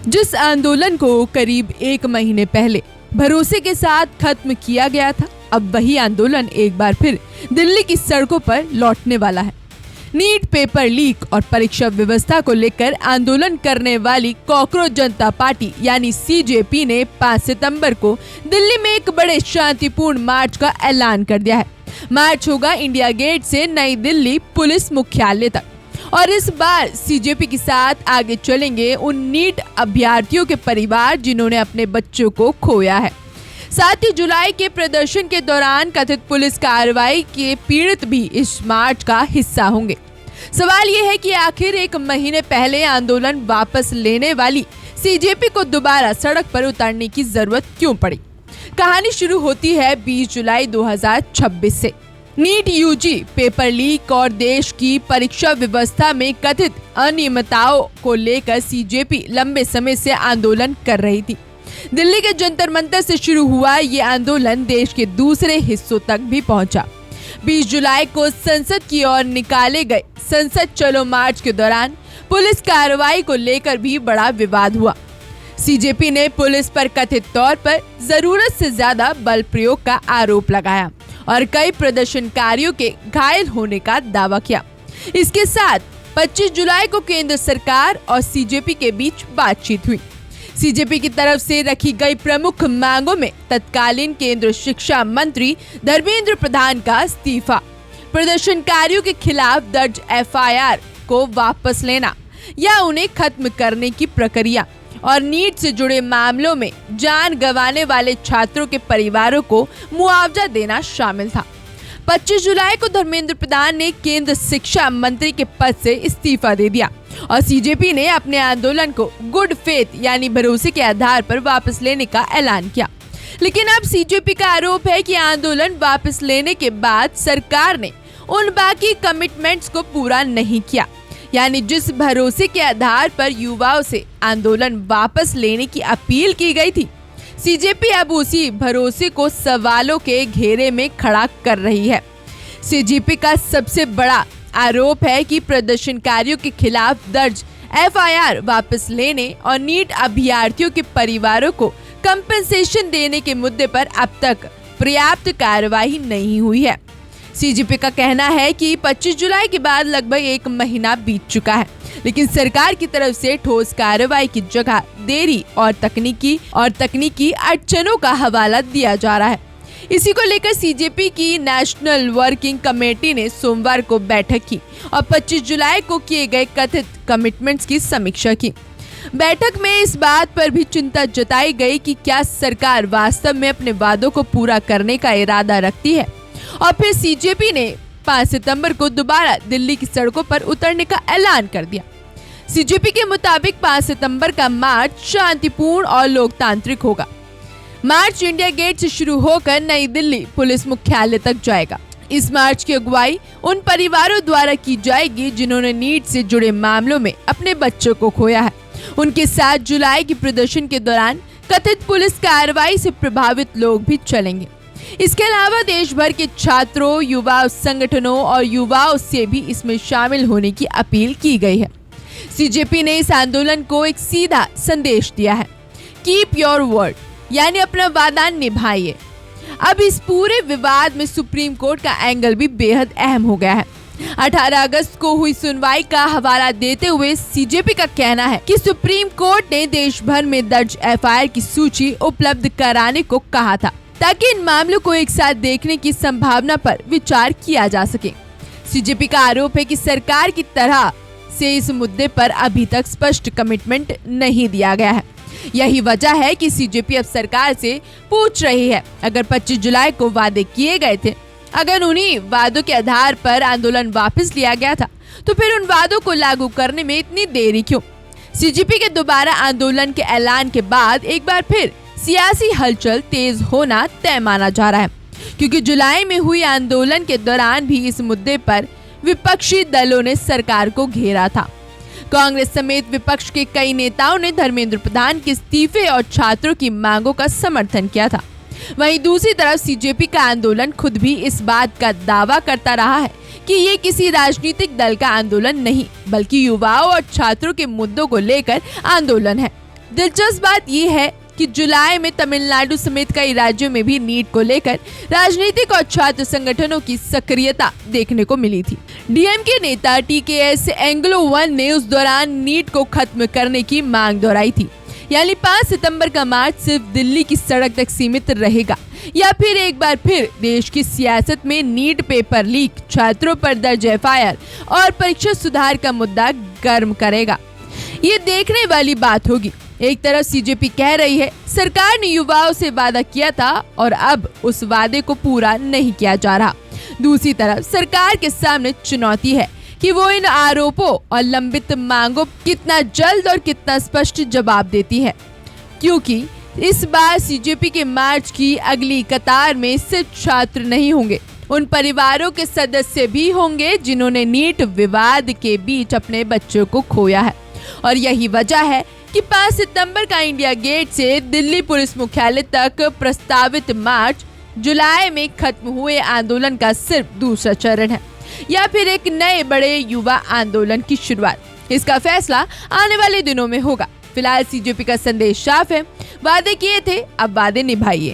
जिस आंदोलन को करीब 1 महीने पहले भरोसे के साथ खत्म किया गया था, अब वही आंदोलन एक बार फिर दिल्ली की सड़कों पर लौटने वाला है। नीट पेपर लीक और परीक्षा व्यवस्था को लेकर आंदोलन करने वाली कॉकरोच जनता पार्टी यानी सीजेपी ने 5 सितंबर को दिल्ली में एक बड़े शांतिपूर्ण मार्च का ऐलान कर दिया है। मार्च होगा इंडिया गेट से नई दिल्ली पुलिस मुख्यालय तक और इस बार सीजेपी के साथ आगे चलेंगे उन नीट अभ्यर्थियों के परिवार जिन्होंने अपने बच्चों को खोया है। साथ ही जुलाई के प्रदर्शन के दौरान कथित पुलिस कार्रवाई के पीड़ित भी इस मार्च का हिस्सा होंगे। सवाल ये है कि आखिर 1 महीने पहले आंदोलन वापस लेने वाली सीजेपी को दोबारा सड़क पर उतरने की जरूरत क्यों पड़ी। कहानी शुरू होती है 20 जुलाई 2026 से। नीट यूजी पेपर लीक और देश की परीक्षा व्यवस्था में कथित अनियमितताओं को लेकर सीजेपी लंबे समय से आंदोलन कर रही थी। दिल्ली के जंतर मंतर से शुरू हुआ ये आंदोलन देश के दूसरे हिस्सों तक भी पहुंचा। 20 जुलाई को संसद की ओर निकाले गए संसद चलो मार्च के दौरान पुलिस कार्रवाई को लेकर भी बड़ा विवाद हुआ। सीजेपी ने पुलिस पर कथित तौर पर जरूरत से ज्यादा बल प्रयोग का आरोप लगाया और कई प्रदर्शनकारियों के घायल होने का दावा किया। इसके साथ 25 जुलाई को केंद्र सरकार और सीजेपी के बीच बातचीत हुई। सीजेपी की तरफ से रखी गई प्रमुख मांगों में तत्कालीन केंद्र शिक्षा मंत्री धर्मेंद्र प्रधान का इस्तीफा, प्रदर्शनकारियों के खिलाफ दर्ज एफआईआर को वापस लेना या उन्हें खत्म करने की प्रक्रिया और नीट से जुड़े मामलों में जान गंवाने वाले छात्रों के परिवारों को मुआवजा देना शामिल था। 25 जुलाई को धर्मेंद्र प्रधान ने केंद्र शिक्षा मंत्री के पद से इस्तीफा दे दिया और सीजेपी ने अपने आंदोलन को गुड फेथ यानी भरोसे के आधार पर वापस लेने का ऐलान किया। लेकिन अब सीजेपी का आरोप है कि आंदोलन वापस लेने के बाद सरकार ने उन बाकी कमिटमेंट्स को पूरा नहीं किया, यानी जिस भरोसे के आधार पर युवाओं से आंदोलन वापस लेने की अपील की गई थी, सीजेपी अब उसी भरोसे को सवालों के घेरे में खड़ा कर रही है। सीजेपी का सबसे बड़ा आरोप है कि प्रदर्शनकारियों के खिलाफ दर्ज एफआईआर वापस लेने और नीट अभ्यर्थियों के परिवारों को कंपनसेशन देने के मुद्दे पर अब तक पर्याप्त कार्रवाई नहीं हुई है। सीजेपी का कहना है कि 25 जुलाई के बाद लगभग 1 महीना बीत चुका है, लेकिन सरकार की तरफ से ठोस कार्रवाई की जगह देरी और तकनीकी अड़चनों का हवाला दिया जा रहा है। इसी को लेकर सीजेपी की नेशनल वर्किंग कमेटी ने सोमवार को बैठक की और 25 जुलाई को किए गए कथित कमिटमेंट्स की समीक्षा की। बैठक में इस बात पर भी चिंता जताई गई कि क्या सरकार वास्तव में अपने वादों को पूरा करने का इरादा रखती है। और फिर सीजेपी ने 5 सितंबर को दोबारा दिल्ली की सड़कों पर उतरने का ऐलान कर दिया। सीजेपी के मुताबिक 5 सितंबर का मार्च शांतिपूर्ण और लोकतांत्रिक होगा। मार्च इंडिया गेट से शुरू होकर नई दिल्ली पुलिस मुख्यालय तक जाएगा। इस मार्च की अगुवाई उन परिवारों द्वारा की जाएगी जिन्होंने नीट से जुड़े मामलों में अपने बच्चों को खोया है। उनके साथ जुलाई की प्रदर्शन के दौरान कथित पुलिस कार्रवाई से प्रभावित लोग भी चलेंगे। इसके अलावा देश भर के छात्रों, युवा संगठनों और युवाओं से भी इसमें शामिल होने की अपील की गई है। सीजेपी ने इस आंदोलन को एक सीधा संदेश दिया है, कीप योर वर्ड, यानी अपना वादा निभाइए। अब इस पूरे विवाद में सुप्रीम कोर्ट का एंगल भी बेहद अहम हो गया है। 18 अगस्त को हुई सुनवाई का हवाला देते हुए सीजेपी का कहना है कि सुप्रीम कोर्ट ने देश भर में दर्ज एफआईआर की सूची उपलब्ध कराने को कहा था ताकि इन मामलों को एक साथ देखने की संभावना पर विचार किया जा सके। सीजेपी का आरोप है कि सरकार की तरह से इस मुद्दे पर अभी तक स्पष्ट कमिटमेंट नहीं दिया गया है। यही वजह है कि सीजेपी अब सरकार से पूछ रही है, अगर 25 जुलाई को वादे किए गए थे, अगर उन्हीं वादों के आधार पर आंदोलन वापस लिया गया था, तो फिर उन वादों को लागू करने में इतनी देरी क्यों? सीजेपी के दोबारा आंदोलन के ऐलान के बाद एक बार फिर सियासी हलचल तेज होना तय माना जा रहा है, क्योंकि जुलाई में हुई आंदोलन के दौरान भी इस मुद्दे पर विपक्षी दलों ने सरकार को घेरा था। कांग्रेस समेत विपक्ष के कई नेताओं ने धर्मेंद्र प्रधान के इस्तीफे और छात्रों की मांगों का समर्थन किया था। वहीं दूसरी तरफ सीजेपी का आंदोलन खुद भी इस बात का दावा करता रहा है कि ये किसी राजनीतिक दल का आंदोलन नहीं, बल्कि युवाओं और छात्रों के मुद्दों को लेकर आंदोलन है। दिलचस्प बात यह है कि जुलाई में तमिलनाडु समेत कई राज्यों में भी नीट को लेकर राजनीतिक और छात्र संगठनों की सक्रियता देखने को मिली थी। डीएमके नेता टीकेएस एंग्लो 1 ने उस दौरान नीट को खत्म करने की मांग दोहराई थी, यानी 5 सितंबर का मार्च सिर्फ दिल्ली की सड़क तक सीमित रहेगा, या फिर एक बार फिर देश की सियासत में नीट पेपर लीक, छात्रों पर दर्ज एफआईआर और परीक्षा सुधार का मुद्दा गर्म करेगा। ये देखने वाली बात होगी। एक तरफ सीजेपी कह रही है सरकार ने युवाओं से वादा किया था और अब उस वादे को पूरा नहीं किया जा रहा। दूसरी तरफ सरकार के सामने चुनौती है कि वो इन आरोपों और लंबित मांगों कितना जल्द और कितना स्पष्ट जवाब देती है, क्योंकि इस बार सीजेपी के मार्च की अगली कतार में सिर्फ छात्र नहीं होंगे, उन परिवारों के सदस्य भी होंगे जिन्होंने नीट विवाद के बीच अपने बच्चों को खोया है। और यही वजह है कि 5 सितंबर का इंडिया गेट से दिल्ली पुलिस मुख्यालय तक प्रस्तावित मार्च जुलाई में खत्म हुए आंदोलन का सिर्फ दूसरा चरण है, या फिर एक नए बड़े युवा आंदोलन की शुरुआत। इसका फैसला आने वाले दिनों में होगा। फिलहाल सीजेपी का संदेश साफ है, वादे किए थे, अब वादे निभाइए।